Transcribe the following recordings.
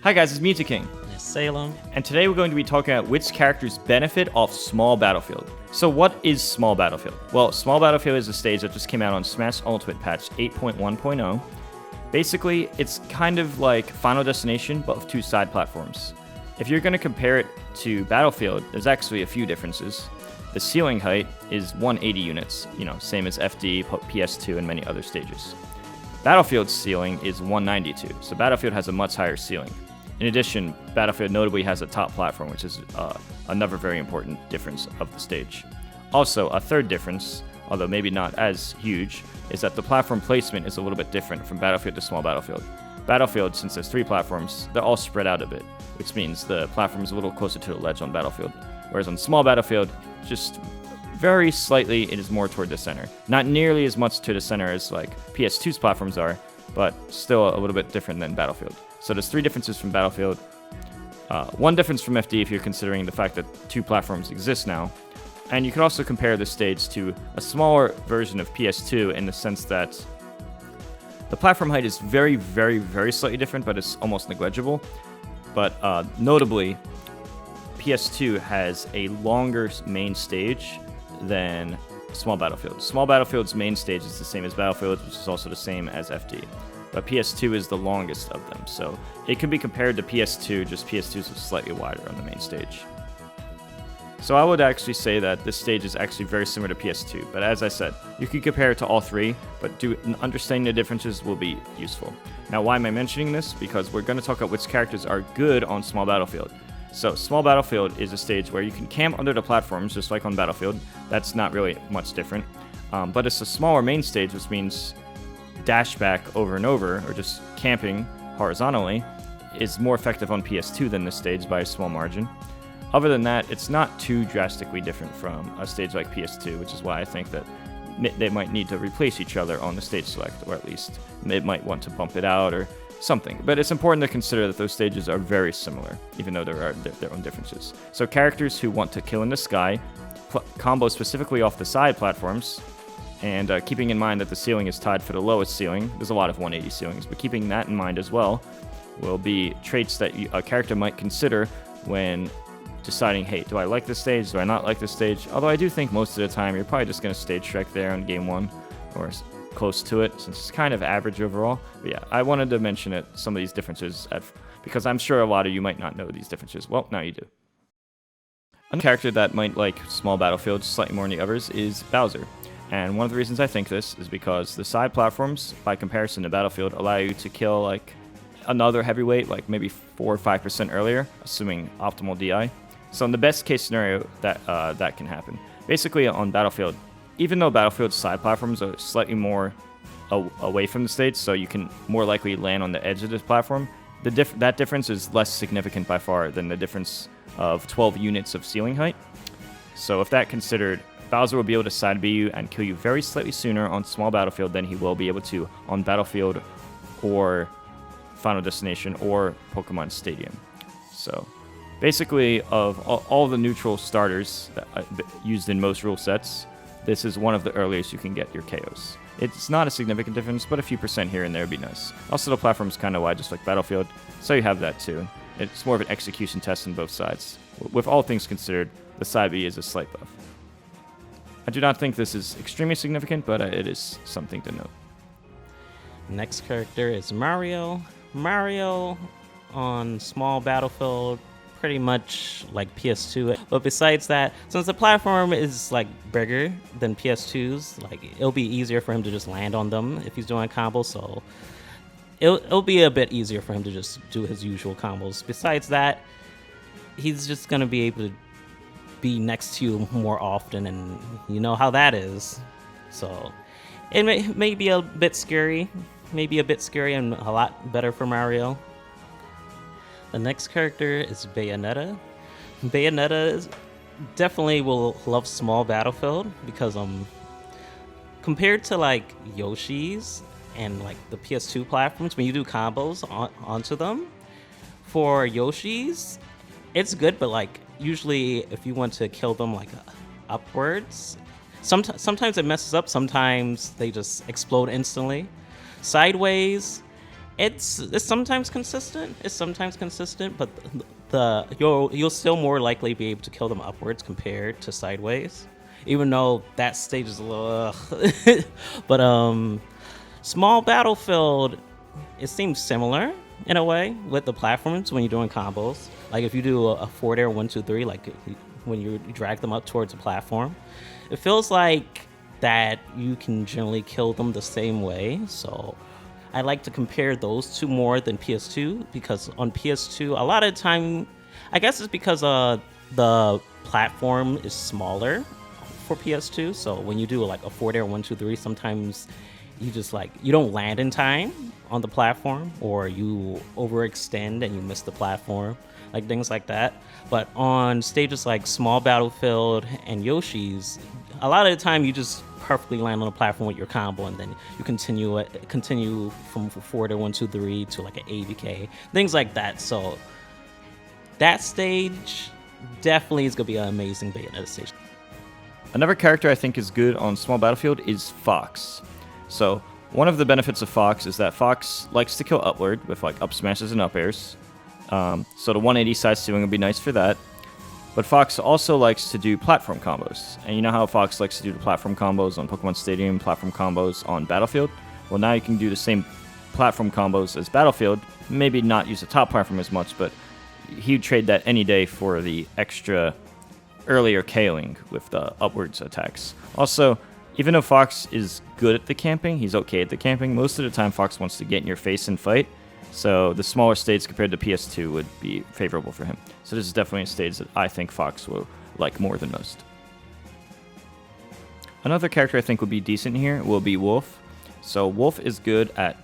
Hi guys, it's Mew2King and Salem. and today we're going to be talking about which characters benefit off Small Battlefield. So what is Small Battlefield? Well, Small Battlefield is a stage that just came out on Smash Ultimate patch 8.1.0. Basically, it's kind of like Final Destination, but with two side platforms. If you're going to compare it to Battlefield, there's actually a few differences. The ceiling height is 180 units, same as FD, PS2, and many other stages. Battlefield's ceiling is 192, so Battlefield has a much higher ceiling. In addition, Battlefield notably has a top platform, which is another very important difference of the stage. Also, a third difference, although maybe not as huge, is that the platform placement is a little bit different from Battlefield to Small Battlefield. Battlefield, since there's 3 platforms, they're all spread out a bit, which means the platform is a little closer to the ledge on Battlefield. Whereas on Small Battlefield, just very slightly, it is more toward the center. Not nearly as much to the center as like PS2's platforms are, but still a little bit different than Battlefield. So there's 3 differences from Battlefield. One difference from FD if you're considering the fact that 2 platforms exist now. And you could also compare this stage to a smaller version of PS2 in the sense that the platform height is very, very, very slightly different, but it's almost negligible. But notably, PS2 has a longer main stage than Small Battlefield. Small Battlefield's main stage is the same as Battlefield, which is also the same as FD. But PS2 is the longest of them, so it can be compared to PS2, just PS2 is slightly wider on the main stage. So I would actually say that this stage is actually very similar to PS2, but as I said, you can compare it to all 3, but understanding the differences will be useful. Now, why am I mentioning this? Because we're going to talk about which characters are good on Small Battlefield. So Small Battlefield is a stage where you can camp under the platforms, just like on Battlefield. That's not really much different, but it's a smaller main stage, which means dash back over and over, or just camping horizontally, is more effective on PS2 than this stage by a small margin. Other than that, it's not too drastically different from a stage like PS2, which is why I think that they might need to replace each other on the stage select, or at least they might want to bump it out or something. But it's important to consider that those stages are very similar, even though there are their own differences. So characters who want to kill in the sky, combo specifically off the side platforms, and keeping in mind that the ceiling is tied for the lowest ceiling, there's a lot of 180 ceilings, but keeping that in mind as well will be traits that a character might consider when deciding, hey, do I like this stage, do I not like this stage? Although I do think most of the time you're probably just going to stage strike there on game 1, or close to it, since it's kind of average overall. But yeah, I wanted to mention some of these differences, because I'm sure a lot of you might not know these differences. Well, now you do. Another character that might like Small Battlefield slightly more than the others is Bowser. And one of the reasons I think this is because the side platforms, by comparison to Battlefield, allow you to kill like another heavyweight, like maybe 4 or 5% earlier, assuming optimal DI. So in the best case scenario, that can happen. Basically on Battlefield, even though Battlefield's side platforms are slightly more away from the stage, so you can more likely land on the edge of this platform, that difference is less significant by far than the difference of 12 units of ceiling height. So if that considered, Bowser will be able to side B you and kill you very slightly sooner on Small Battlefield than he will be able to on Battlefield or Final Destination or Pokemon Stadium. So basically, of all the neutral starters that used in most rule sets, this is one of the earliest you can get your KOs. It's not a significant difference, but a few percent here and there would be nice. Also, the platform's kind of wide, just like Battlefield, so you have that too. It's more of an execution test on both sides. With all things considered, the side B is a slight buff. I do not think this is extremely significant, but it is something to note. Next character is Mario. Mario on Small Battlefield, pretty much like PS2. But besides that, since the platform is like bigger than PS2's, like it'll be easier for him to just land on them if he's doing combos. So it'll be a bit easier for him to just do his usual combos. Besides that, he's just gonna be able to be next to you more often, and you know how that is. So it may be a bit scary, and a lot better for Mario. The next character is Bayonetta. Bayonetta definitely will love Small Battlefield because compared to like Yoshi's and like the PS2 platforms, when you do combos onto them, for Yoshi's, it's good, but like usually if you want to kill them like upwards, sometimes it messes up, sometimes they just explode instantly. Sideways, It's sometimes consistent. It's sometimes consistent, but you'll still more likely be able to kill them upwards compared to sideways, even though that stage is a little. But small battlefield, it seems similar in a way with the platforms when you're doing combos. Like if you do a forward air 1-2-3, like when you drag them up towards a platform, it feels like that you can generally kill them the same way. So I like to compare those two more than PS2, because on PS2, a lot of the time, I guess it's because the platform is smaller for PS2. So when you do like a forward air 1-2-3, sometimes you just you don't land in time on the platform, or you overextend and you miss the platform, like things like that. But on stages like Small Battlefield and Yoshi's, a lot of the time you just perfectly land on the platform with your combo, and then you continue from forward to 1-2-3 to like an ABK, things like that. So that stage definitely is gonna be an amazing Bayonetta stage. Another character I think is good on Small Battlefield is Fox. So one of the benefits of Fox is that Fox likes to kill upward with like up smashes and up airs. So the 180 side ceiling would be nice for that. But Fox also likes to do platform combos. And you know how Fox likes to do the platform combos on Pokemon Stadium, platform combos on Battlefield? Well, now you can do the same platform combos as Battlefield. Maybe not use the top platform as much, but he'd trade that any day for the extra earlier KOing with the upwards attacks. Also, even though Fox is good at the camping, he's okay at the camping, most of the time Fox wants to get in your face and fight. So the smaller stage compared to PS2 would be favorable for him. So this is definitely a stage that I think Fox will like more than most. Another character I think would be decent here will be Wolf. So Wolf is good at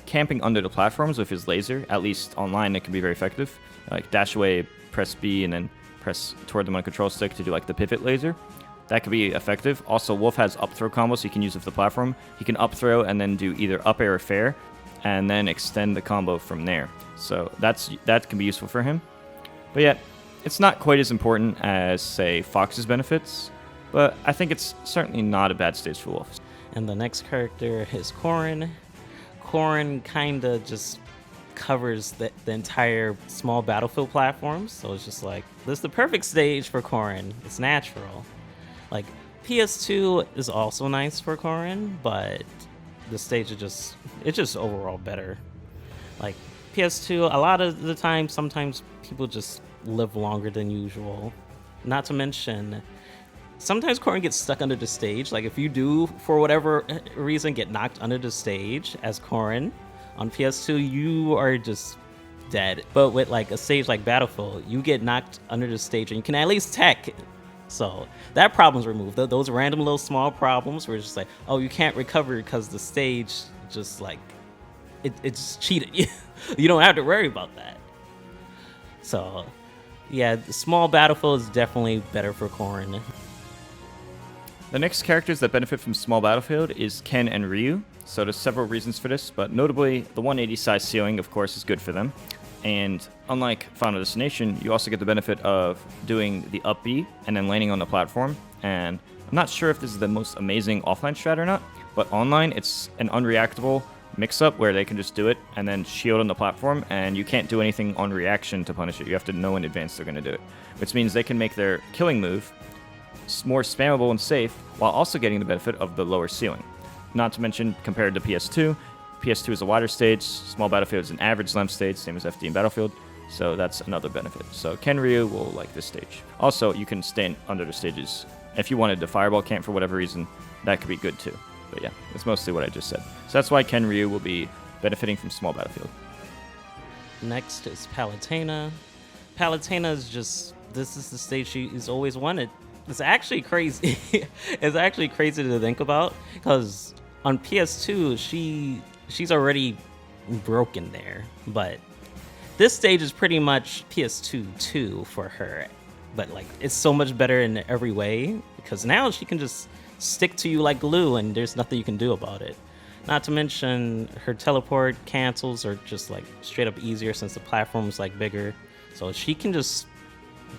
camping under the platforms with his laser. At least online it can be very effective. Like dash away, press B, and then press toward them on a control stick to do like the pivot laser. That could be effective. Also, Wolf has up throw combos he can use with the platform. He can up throw and then do either up air or fair, and then extend the combo from there. So that can be useful for him. But yet, it's not quite as important as, say, Fox's benefits, but I think it's certainly not a bad stage for Wolf. And the next character is Corrin. Corrin kinda just covers the entire Small Battlefield platform, so it's just like, this is the perfect stage for Corrin. It's natural. Like, PS2 is also nice for Corrin, but the stage is just overall better. Like PS2, a lot of the time, sometimes people just live longer than usual. Not to mention, sometimes Corrin gets stuck under the stage. Like if you do, for whatever reason, get knocked under the stage as Corrin on PS2, you are just dead. But with like a stage like Battlefield, you get knocked under the stage and you can at least tech. So that problem's removed. Those random little small problems where it's just like, oh, you can't recover because the stage just like, it's cheated. You don't have to worry about that. So yeah, the Small Battlefield is definitely better for Corrin. The next characters that benefit from Small Battlefield is Ken and Ryu. So there's several reasons for this, but notably the 180 size ceiling, of course, is good for them. And unlike Final Destination, you also get the benefit of doing the up B and then landing on the platform. And I'm not sure if this is the most amazing offline strat or not, but online it's an unreactable mix-up where they can just do it and then shield on the platform, and you can't do anything on reaction to punish it. You have to know in advance they're going to do it, which means they can make their killing move more spammable and safe while also getting the benefit of the lower ceiling. Not to mention, compared to PS2, PS2 is a wider stage, Small Battlefield is an average length stage, same as FD and Battlefield, so that's another benefit. So Ken Ryu will like this stage. Also, you can stay under the stages. If you wanted to fireball camp for whatever reason, that could be good too. But yeah, that's mostly what I just said. So that's why Ken Ryu will be benefiting from Small Battlefield. Next is Palutena. Palutena is just, this is the stage she's always wanted. It's actually crazy. It's actually crazy to think about, because on PS2, she's already broken there, but this stage is pretty much PS2 2 for her, but like it's so much better in every way, because now she can just stick to you like glue and there's nothing you can do about it. Not to mention her teleport cancels are just like straight up easier since the platform is like bigger, so she can just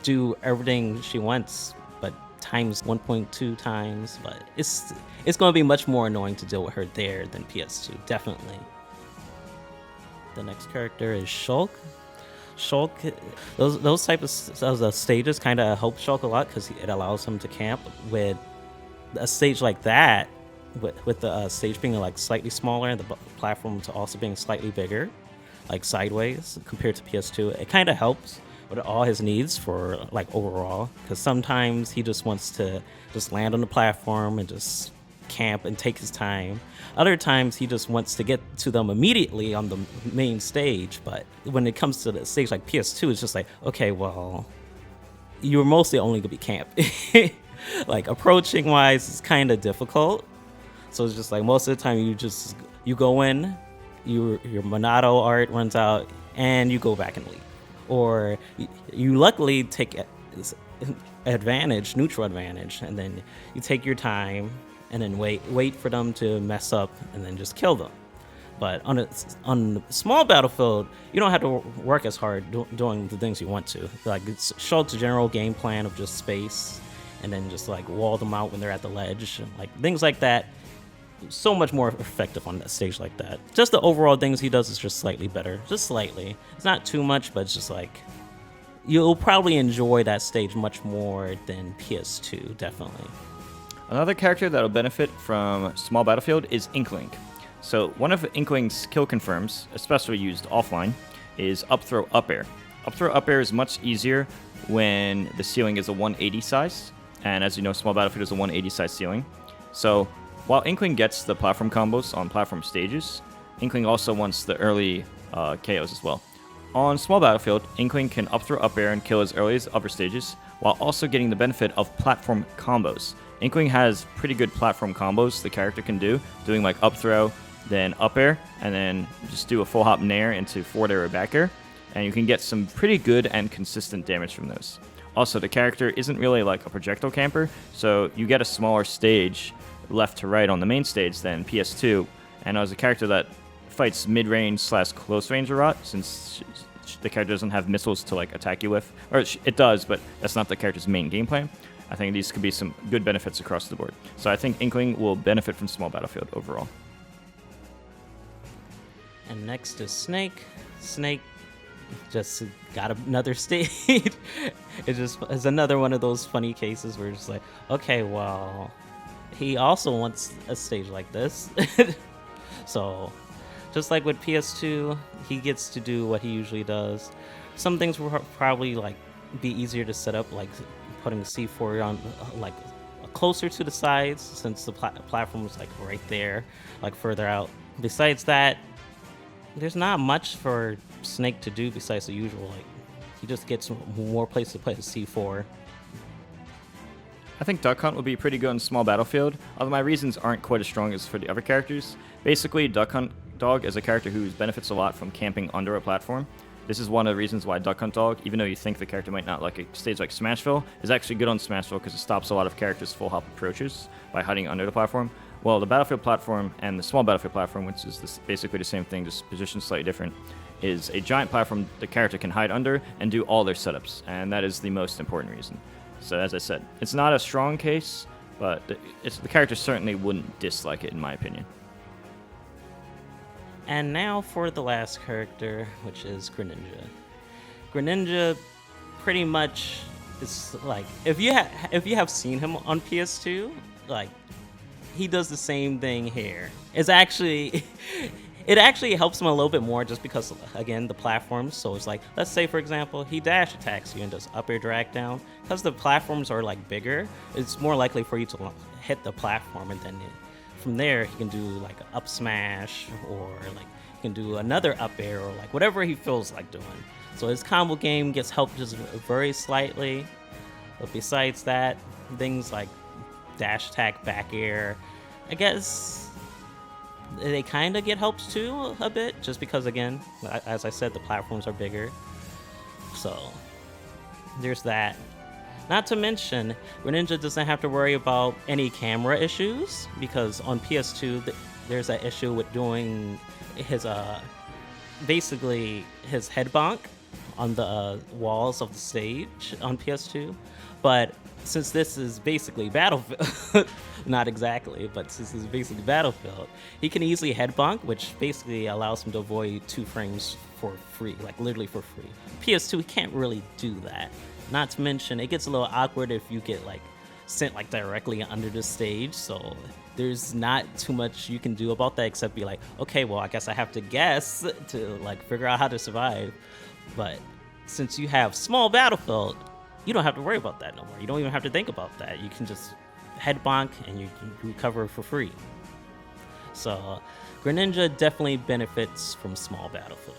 do everything she wants, but times 1.2 times. But it's going to be much more annoying to deal with her there than PS2, definitely. The next character is Shulk. Shulk, those type of stages kind of help Shulk a lot because it allows him to camp. With a stage like that, with the stage being like slightly smaller and the platforms also being slightly bigger, like sideways compared to PS2, it kind of helps with all his needs for like overall. Because sometimes he just wants to just land on the platform and just camp and take his time. Other times he just wants to get to them immediately on the main stage. But when it comes to the stage like PS2, it's just like, okay, well, you're mostly only gonna be camp. Like approaching wise is kind of difficult. So it's just like most of the time you go in, your Monado art runs out, and you go back and leave. Or you luckily take neutral advantage, and then you take your time and then wait for them to mess up and then just kill them. But on a small battlefield, you don't have to work as hard doing the things you want to. Like it's Shulk's general game plan of just space and then just like wall them out when they're at the ledge, like things like that. So much more effective on a stage like that. Just the overall things he does is just slightly better, just slightly. It's not too much, but it's just like you'll probably enjoy that stage much more than PS2, definitely. Another character that'll benefit from small battlefield is Inkling. So one of Inkling's kill confirms, especially used offline, is up throw up air. Up throw up air is much easier when the ceiling is a 180 size, and as you know, small battlefield is a 180 size ceiling. So while Inkling gets the platform combos on platform stages, Inkling also wants the early KOs as well. On small battlefield, Inkling can up throw up air and kill as early as upper stages, while also getting the benefit of platform combos. Inkling has pretty good platform combos the character can do, doing like up throw, then up air, and then just do a full hop nair into forward air or back air, and you can get some pretty good and consistent damage from those. Also, the character isn't really like a projectile camper, so you get a smaller stage left to right on the main stage than PS2, and as a character that fights mid-range / close range a lot, since the character doesn't have missiles to like attack you with, or it does, but that's not the character's main game plan. I think these could be some good benefits across the board. So I think Inkling will benefit from small battlefield overall. And next is Snake. Snake just got another stage. It just is another one of those funny cases where it's just like, okay, well, he also wants a stage like this. So just like with PS2, he gets to do what he usually does. Some things will probably like be easier to set up, like putting C4 on like closer to the sides, since the platform is like right there, like further out. Besides that, there's not much for Snake to do besides the usual. Like he just gets more places to put his C4. I think Duck Hunt will be pretty good in small battlefield, although my reasons aren't quite as strong as for the other characters. Basically, Duck Hunt Dog is a character who benefits a lot from camping under a platform. This is one of the reasons why Duck Hunt Dog, even though you think the character might not like a stage like Smashville, is actually good on Smashville because it stops a lot of characters' full hop approaches by hiding under the platform. Well, the battlefield platform and the small battlefield platform, which is basically the same thing, just positioned slightly different, is a giant platform the character can hide under and do all their setups, and that is the most important reason. So as I said, it's not a strong case, but the character certainly wouldn't dislike it in my opinion. And now for the last character, which is Greninja. Greninja pretty much is like, if you have seen him on PS2, like he does the same thing here. It actually helps him a little bit more just because, again, the platforms. So it's like, let's say for example, he dash attacks you and does up air drag down. Because the platforms are like bigger, it's more likely for you to hit the platform, and then from there he can do like an up smash, or like he can do another up air, or like whatever he feels like doing. So his combo game gets helped just very slightly. But besides that, things like dash attack, back air, I guess they kind of get helped too a bit, just because, again, as I said, the platforms are bigger. So there's that. Not to mention, Greninja doesn't have to worry about any camera issues, because on PS2 there's that issue with doing his basically his head bonk on the walls of the stage on PS2. But since this is basically Battlefield, not exactly, but since this is basically Battlefield, he can easily headbonk, which basically allows him to avoid 2 frames for free, like literally for free. PS2, he can't really do that. Not to mention, it gets a little awkward if you get like sent like directly under the stage, so there's not too much you can do about that except be like, okay, well, I guess I have to guess to like figure out how to survive. But since you have small Battlefield, you don't have to worry about that no more. You don't even have to think about that. You can just head bonk and you can recover for free. So Greninja definitely benefits from small Battlefield.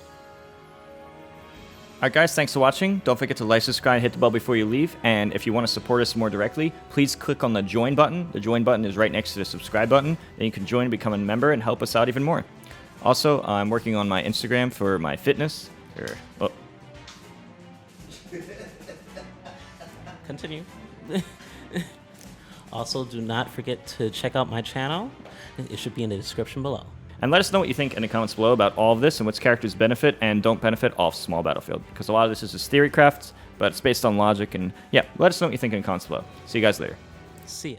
Alright guys, thanks for watching. Don't forget to like, subscribe, and hit the bell before you leave. And if you want to support us more directly, please click on the join button. The join button is right next to the subscribe button. Then you can join and become a member and help us out even more. Also, I'm working on my Instagram for my fitness. Continue. Also, do not forget to check out my channel. It should be in the description below. And let us know what you think in the comments below about all of this and which characters benefit and don't benefit off small Battlefield. Because a lot of this is just theory crafts, but it's based on logic. And yeah, let us know what you think in the comments below. See you guys later. See ya.